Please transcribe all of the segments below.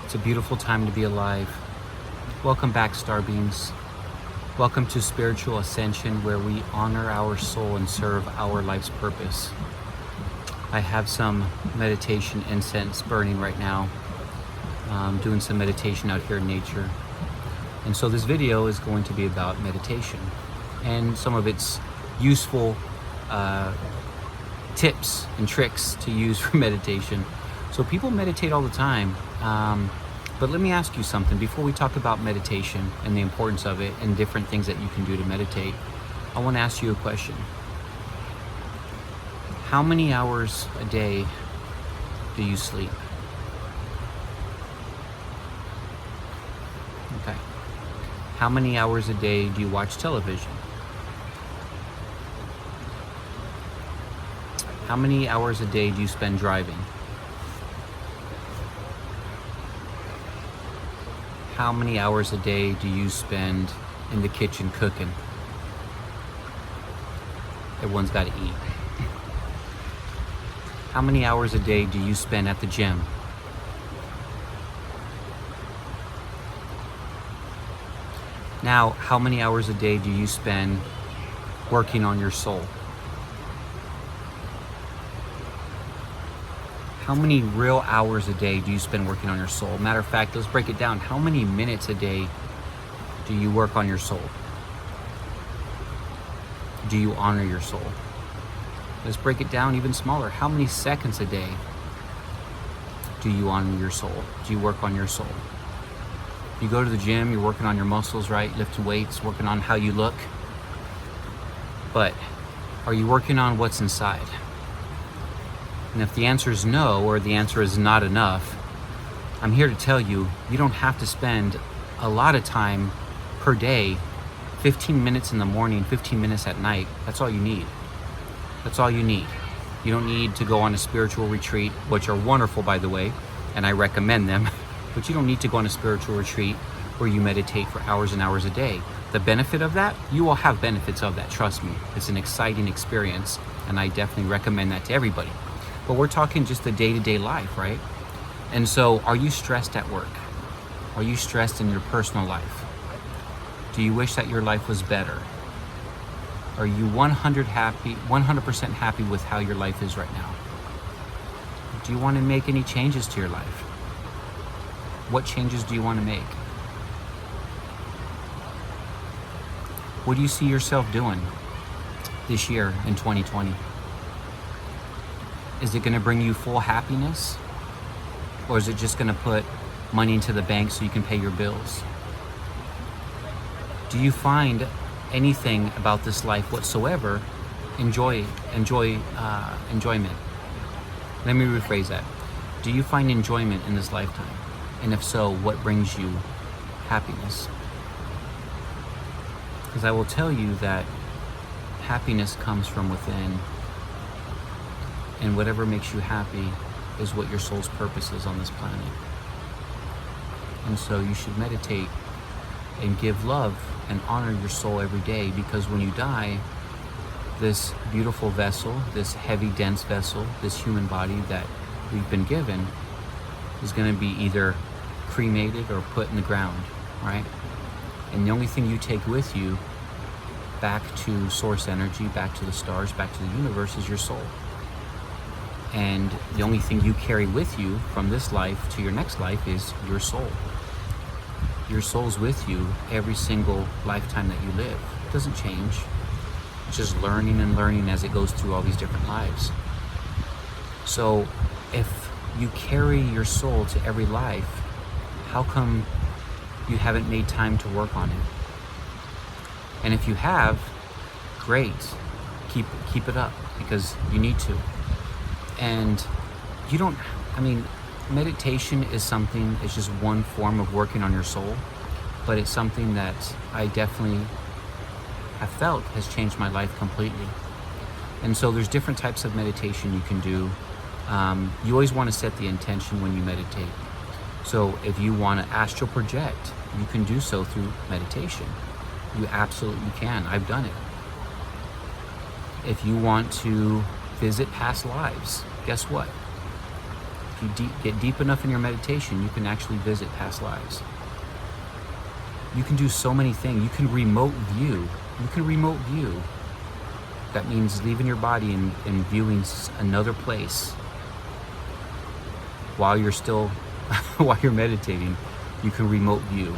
It's a beautiful time to be alive. Welcome back, Starbeams. Welcome to Spiritual Ascension, where we honor our soul and serve our life's purpose. I have some meditation incense burning right now. Doing some meditation out here in nature. And so this video is going to be about meditation and some of its useful tips and tricks to use for meditation. So people meditate all the time, but let me ask you something before we talk about meditation and the importance of it and different things that you can do to meditate. I want to ask you a question. How many hours a day do you sleep? Okay. How many hours a day do you watch television? How many hours a day do you spend driving? How many hours a day do you spend in the kitchen cooking? Everyone's got to eat. How many hours a day do you spend at the gym? Now, how many hours a day do you spend working on your soul? How many real hours a day do you spend working on your soul? Matter of fact, let's break it down. How many minutes a day do you work on your soul? Do you honor your soul? Let's break it down even smaller. How many seconds a day do you honor your soul? Do you work on your soul? You go to the gym, you're working on your muscles, right? Lifting weights, working on how you look. But are you working on what's inside? And if the answer is no, or the answer is not enough, I'm here to tell you, you don't have to spend a lot of time per day, 15 minutes in the morning, 15 minutes at night. That's all you need. That's all you need. You don't need to go on a spiritual retreat, which are wonderful, by the way, and I recommend them, but you don't need to go on a spiritual retreat where you meditate for hours and hours a day. The benefit of that, you will have benefits of that, trust me. It's an exciting experience, and I definitely recommend that to everybody. But we're talking just the day-to-day life, right? And so, are you stressed at work? Are you stressed in your personal life? Do you wish that your life was better? Are you 100% happy with how your life is right now? Do you want to make any changes to your life? What changes do you want to make? What do you see yourself doing this year in 2020? Is it going to bring you full happiness? Or is it just going to put money into the bank so you can pay your bills? Do you find anything about this life whatsoever enjoyment? Let me rephrase that. Do you find enjoyment in this lifetime? And if so, what brings you happiness? Because I will tell you that happiness comes from within. And whatever makes you happy is what your soul's purpose is on this planet. And so you should meditate and give love and honor your soul every day, because when you die, this beautiful vessel, this heavy, dense vessel, this human body that we've been given is going to be either cremated or put in the ground, right? And the only thing you take with you back to source energy, back to the stars, back to the universe is your soul. And the only thing you carry with you from this life to your next life is your soul. Your soul's with you every single lifetime that you live. It doesn't change. It's just learning and learning as it goes through all these different lives. So if you carry your soul to every life, how come you haven't made time to work on it? And if you have, great. Keep it up, because you need to. And you don't, meditation is something, it's just one form of working on your soul, but it's something that I definitely have felt has changed my life completely. And so there's different types of meditation you can do. You always want to set the intention when you meditate. So if you want to astral project, you can do so through meditation. You absolutely can. I've done it. If you want to visit past lives, guess what? if you get deep enough in your meditation, you can actually visit past lives. You can do so many things. You can remote view. That means leaving your body and viewing another place while you're still, while you're meditating. You can remote view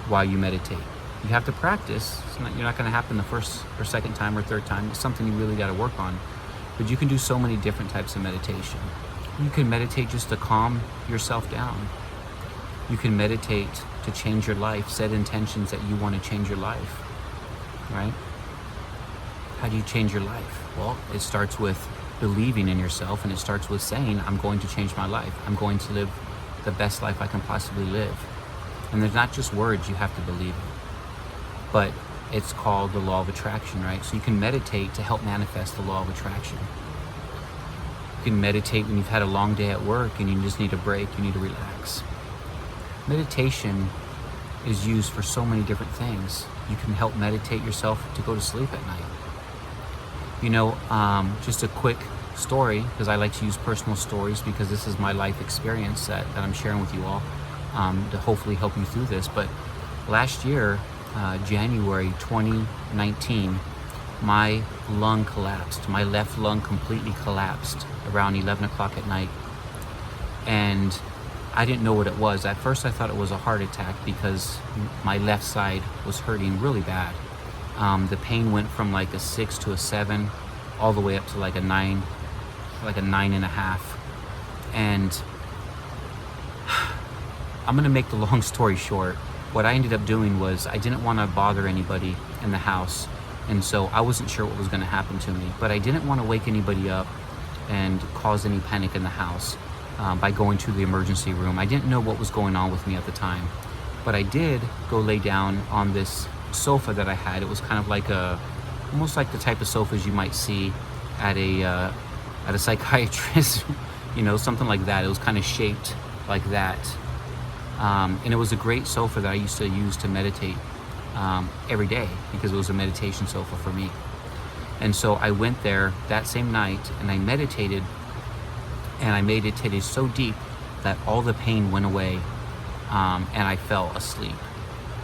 while you meditate. You have to practice. You're not going to happen the first or second time or third time. It's something you really got to work on. But you can do so many different types of meditation. You can meditate just to calm yourself down. You can meditate to change your life, set intentions that you want to change your life, right? How do you change your life? Well, it starts with believing in yourself, and it starts with saying, I'm going to change my life. I'm going to live the best life I can possibly live. And there's not just words, you have to believe it. But it's called the law of attraction, right? So you can meditate to help manifest the law of attraction. You can meditate when you've had a long day at work and you just need a break, you need to relax. Meditation is used for so many different things. You can help meditate yourself to go to sleep at night. You know, just a quick story, because I like to use personal stories because this is my life experience that I'm sharing with you all to hopefully help you through this. But last year, January 2019, my lung collapsed. My left lung completely collapsed around 11 o'clock at night. And I didn't know what it was. At first I thought it was a heart attack because my left side was hurting really bad. The pain went from like a 6 to a 7, all the way up to like a 9, like a 9.5. And I'm gonna make the long story short. What I ended up doing was I didn't want to bother anybody in the house, and so I wasn't sure what was going to happen to me, but I didn't want to wake anybody up and cause any panic in the house by going to the emergency room. I didn't know what was going on with me at the time, but I did go lay down on this sofa that I had. It was kind of like almost like the type of sofas you might see at a psychiatrist, you know, something like that. It was kind of shaped like that. And it was a great sofa that I used to use to meditate every day because it was a meditation sofa for me. And so I went there that same night and I meditated, and I meditated so deep that all the pain went away, and I fell asleep,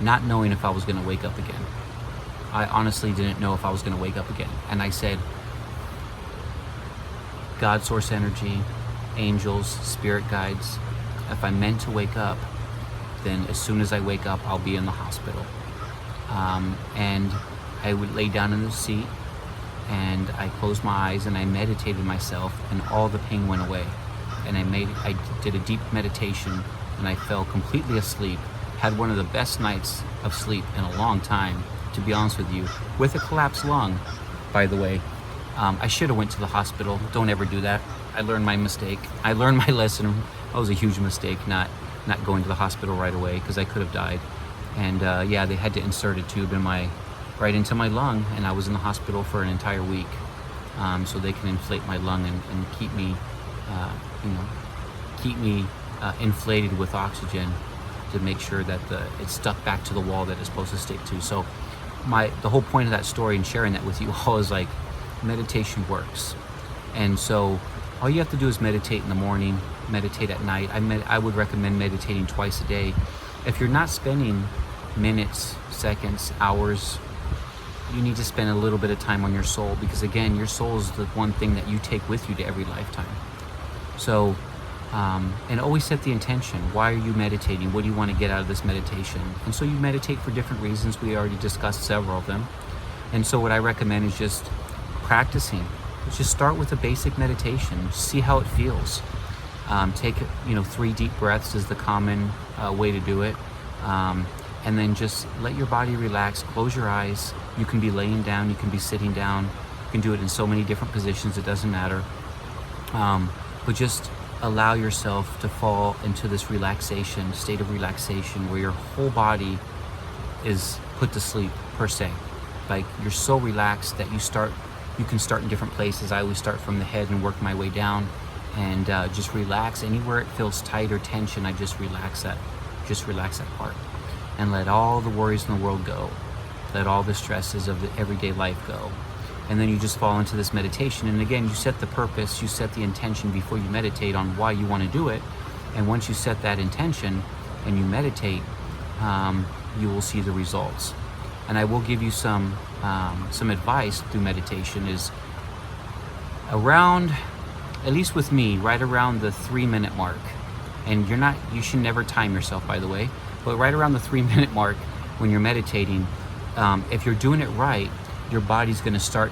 not knowing if I was going to wake up again. I honestly didn't know if I was going to wake up again. And I said, God, source energy, angels, spirit guides, if I'm meant to wake up, then as soon as I wake up, I'll be in the hospital. And I would lay down in the seat and I closed my eyes and I meditated myself, and all the pain went away. And I did a deep meditation and I fell completely asleep. Had one of the best nights of sleep in a long time, to be honest with you, with a collapsed lung, by the way. I should have went to the hospital. Don't ever do that. I learned my mistake. I learned my lesson. That was a huge mistake, not going to the hospital right away, because I could have died. And yeah, they had to insert a tube right into my lung, and I was in the hospital for an entire week, so they can inflate my lung and keep me, inflated with oxygen to make sure that it's stuck back to the wall that it's supposed to stick to. So the whole point of that story and sharing that with you all is like, meditation works. And so all you have to do is meditate in the morning, meditate at night. I would recommend meditating twice a day. If you're not spending minutes, seconds, hours, you need to spend a little bit of time on your soul, because again, your soul is the one thing that you take with you to every lifetime. So, and always set the intention. Why are you meditating? What do you want to get out of this meditation? And so you meditate for different reasons. We already discussed several of them. And so what I recommend is just practicing. Just start with a basic meditation. See how it feels. Take 3 deep breaths is the common way to do it. And then just let your body relax. Close your eyes. You can be laying down. You can be sitting down. You can do it in so many different positions. It doesn't matter. But just allow yourself to fall into this relaxation, state of relaxation, where your whole body is put to sleep, per se. Like, you're so relaxed that you can start in different places. I always start from the head and work my way down, and just relax. Anywhere it feels tight or tension, I just relax that part, and let all the worries in the world go. Let all the stresses of the everyday life go. and then you just fall into this meditation. And again, you set the purpose, you set the intention before you meditate on why you want to do it. And once you set that intention and you meditate, you will see the results. And I will give you some advice through meditation is around, at least with me, right around the 3-minute mark. And you should never time yourself, by the way, but right around the 3-minute mark when you're meditating, if you're doing it right, your body's going to start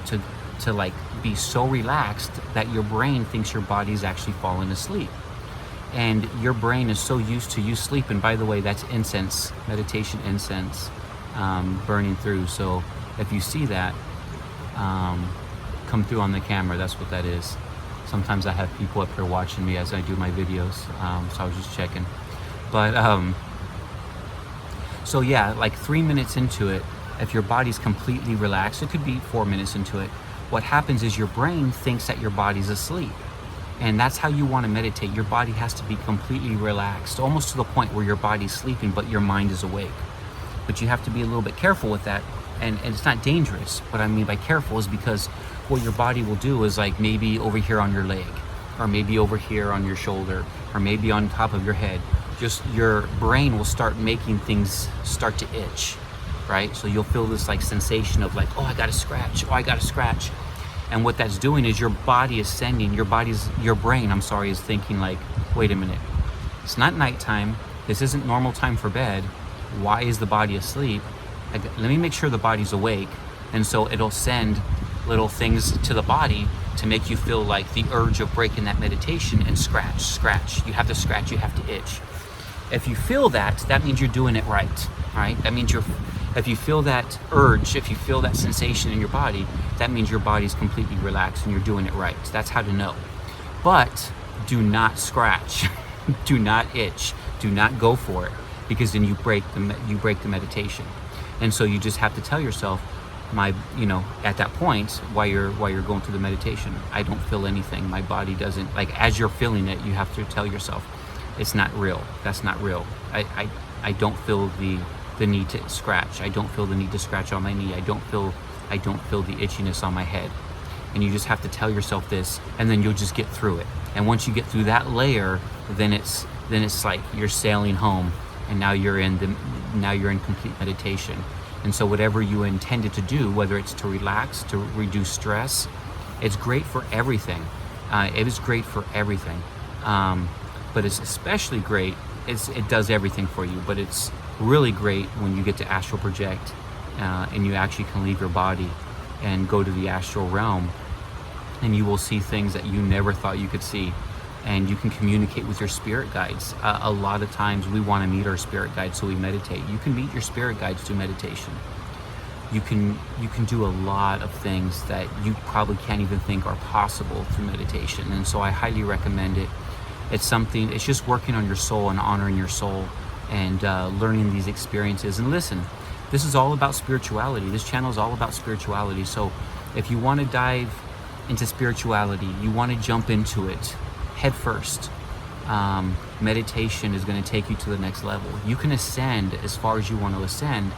to like be so relaxed that your brain thinks your body's actually falling asleep. And your brain is so used to you sleep. And by the way, that's incense, meditation incense, burning through. So if you see that come through on the camera, that's what that is. Sometimes I have people up here watching me as I do my videos, so I was just checking. But so yeah, like 3 minutes into it, if your body's completely relaxed, it could be 4 minutes into it, what happens is your brain thinks that your body's asleep. And that's how you want to meditate. Your body has to be completely relaxed, almost to the point where your body's sleeping, but your mind is awake. But you have to be a little bit careful with that. And it's not dangerous. What I mean by careful is because what your body will do is like maybe over here on your leg, or maybe over here on your shoulder, or maybe on top of your head. Just your brain will start making things start to itch, right? So you'll feel this like sensation of like, oh, I gotta scratch, oh, I gotta scratch. And what that's doing is your body is sending, your brain, is thinking like, wait a minute, it's not nighttime, this isn't normal time for bed, why is the body asleep? Let me make sure the body's awake. And so it'll send little things to the body to make you feel like the urge of breaking that meditation and scratch. You have to scratch, you have to itch. If you feel that, that means you're doing it right, right? That means if you feel that urge, if you feel that sensation in your body, that means your body's completely relaxed and you're doing it right. That's how to know. But do not scratch, do not itch, do not go for it, because then you break the meditation. And so you just have to tell yourself, at that point, while you're going through the meditation, I don't feel anything. My body doesn't, like, as you're feeling it, you have to tell yourself, it's not real. That's not real. I don't feel the need to scratch. I don't feel the need to scratch on my knee. I don't feel the itchiness on my head. And you just have to tell yourself this, and then you'll just get through it. And once you get through that layer, then it's like you're sailing home, and now you're in complete meditation. And so whatever you intended to do, whether it's to relax, to reduce stress, it's great for everything. It is great for everything. But it's especially great, it does everything for you, but it's really great when you get to astral project and you actually can leave your body and go to the astral realm, and you will see things that you never thought you could see. And you can communicate with your spirit guides. A lot of times we want to meet our spirit guides, so we meditate. You can meet your spirit guides through meditation. You can do a lot of things that you probably can't even think are possible through meditation. And so I highly recommend it. It's just working on your soul and honoring your soul and learning these experiences. And listen, this is all about spirituality. This channel is all about spirituality. So if you want to dive into spirituality, you want to jump into it head first, meditation is going to take you to the next level. You can ascend as far as you want to ascend,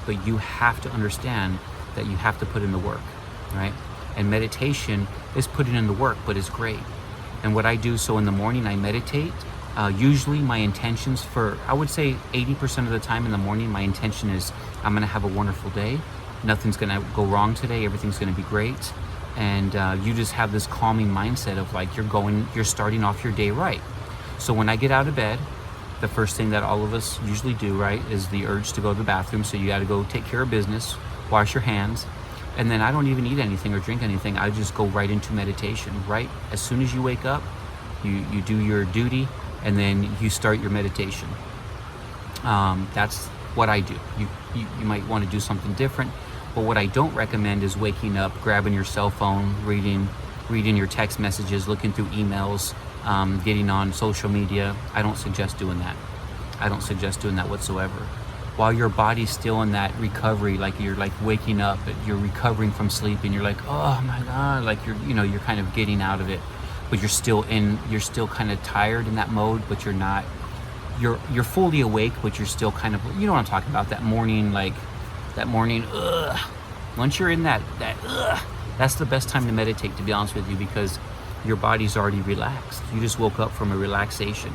but you have to understand that you have to put in the work, right? And meditation is putting in the work, but it's great. And what I do, so in the morning I meditate. Usually my intentions for, I would say 80% of the time in the morning, my intention is I'm going to have a wonderful day. Nothing's going to go wrong today. Everything's going to be great. And you just have this calming mindset of like you're starting off your day right. So when I get out of bed, the first thing that all of us usually do, right, is the urge to go to the bathroom. So you got to go take care of business, wash your hands, and then I don't even eat anything or drink anything. I just go right into meditation. Right as soon as you wake up, you do your duty, and then you start your meditation. That's what I do. You might want to do something different. But what I don't recommend is waking up, grabbing your cell phone, reading your text messages, looking through emails, getting on social media. I don't suggest doing that. I don't suggest doing that whatsoever. While your body's still in that recovery, like you're like waking up, you're recovering from sleep, and you're like, oh my God, like you're kind of getting out of it, but you're still kind of tired in that mode, but you're not. You're fully awake, but you're still kind of, you know what I'm talking about, that morning, ugh, Once you're in that's the best time to meditate, to be honest with you, because your body's already relaxed. You just woke up from a relaxation,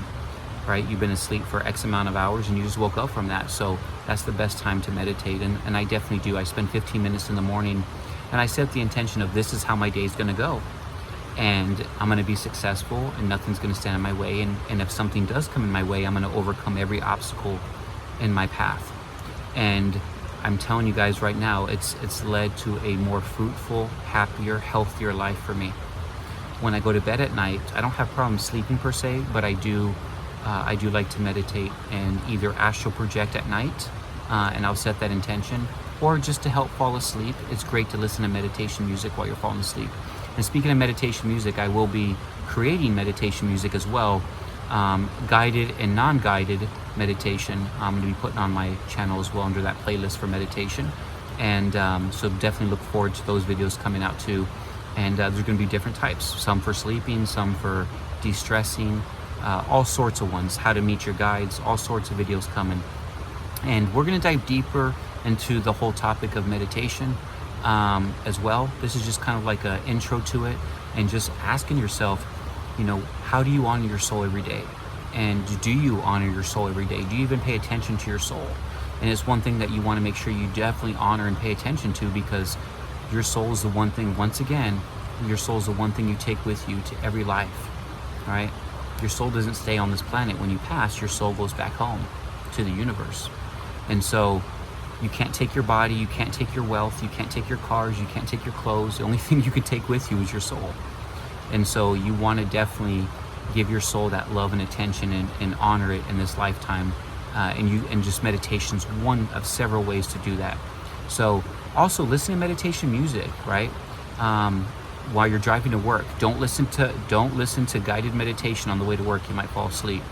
right? You've been asleep for X amount of hours and you just woke up from that. So that's the best time to meditate. And I definitely do. I spend 15 minutes in the morning and I set the intention of this is how my day is going to go. And I'm going to be successful and nothing's going to stand in my way. And if something does come in my way, I'm going to overcome every obstacle in my path. And I'm telling you guys right now, it's led to a more fruitful, happier, healthier life for me. When I go to bed at night, I don't have problems sleeping per se, but I do like to meditate and either astral project at night, and I'll set that intention, or just to help fall asleep. It's great to listen to meditation music while you're falling asleep. And speaking of meditation music, I will be creating meditation music as well, guided and non-guided meditation. I'm going to be putting on my channel as well under that playlist for meditation. And so definitely look forward to those videos coming out too. And there's going to be different types, some for sleeping, some for de-stressing, all sorts of ones, how to meet your guides, all sorts of videos coming. And we're going to dive deeper into the whole topic of meditation as well. This is just kind of like an intro to it, and just asking yourself, you know, how do you honor your soul every day? And do you honor your soul every day? Do you even pay attention to your soul? And it's one thing that you want to make sure you definitely honor and pay attention to, because your soul is the one thing, once again, your soul is the one thing you take with you to every life, all right? Your soul doesn't stay on this planet. When you pass, your soul goes back home to the universe. And so you can't take your body, you can't take your wealth, you can't take your cars, you can't take your clothes. The only thing you can take with you is your soul. And so you want to definitely give your soul that love and attention and honor it in this lifetime. And just meditation's one of several ways to do that. So also listen to meditation music, right? While you're driving to work. Don't listen to guided meditation on the way to work. You might fall asleep.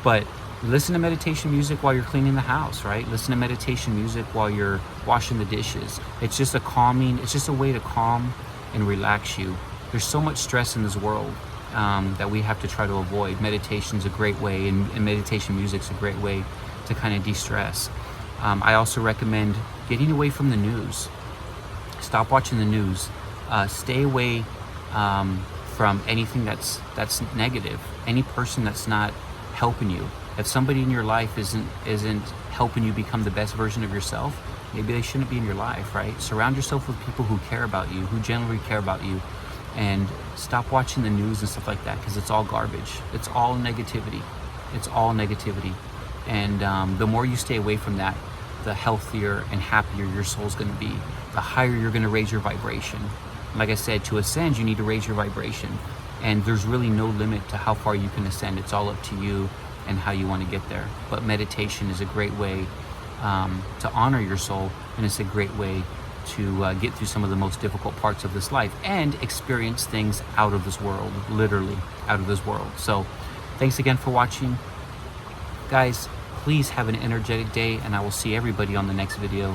But listen to meditation music while you're cleaning the house, right? Listen to meditation music while you're washing the dishes. It's just a way to calm and relax you. There's so much stress in this world that we have to try to avoid. Meditation's a great way, and meditation music's a great way to kind of de-stress. I also recommend getting away from the news. Stop watching the news. Stay away from anything that's negative. Any person that's not helping you. If somebody in your life isn't helping you become the best version of yourself, maybe they shouldn't be in your life, right? Surround yourself with people who care about you, who genuinely care about you, and stop watching the news and stuff like that, because it's all garbage. It's all negativity. It's all negativity. And the more you stay away from that, the healthier and happier your soul's going to be. The higher you're going to raise your vibration. Like I said, to ascend, you need to raise your vibration. And there's really no limit to how far you can ascend. It's all up to you and how you want to get there. But meditation is a great way to honor your soul, and it's a great way to get through some of the most difficult parts of this life and experience things out of this world, literally out of this world. So thanks again for watching. Guys, please have an energetic day, and I will see everybody on the next video.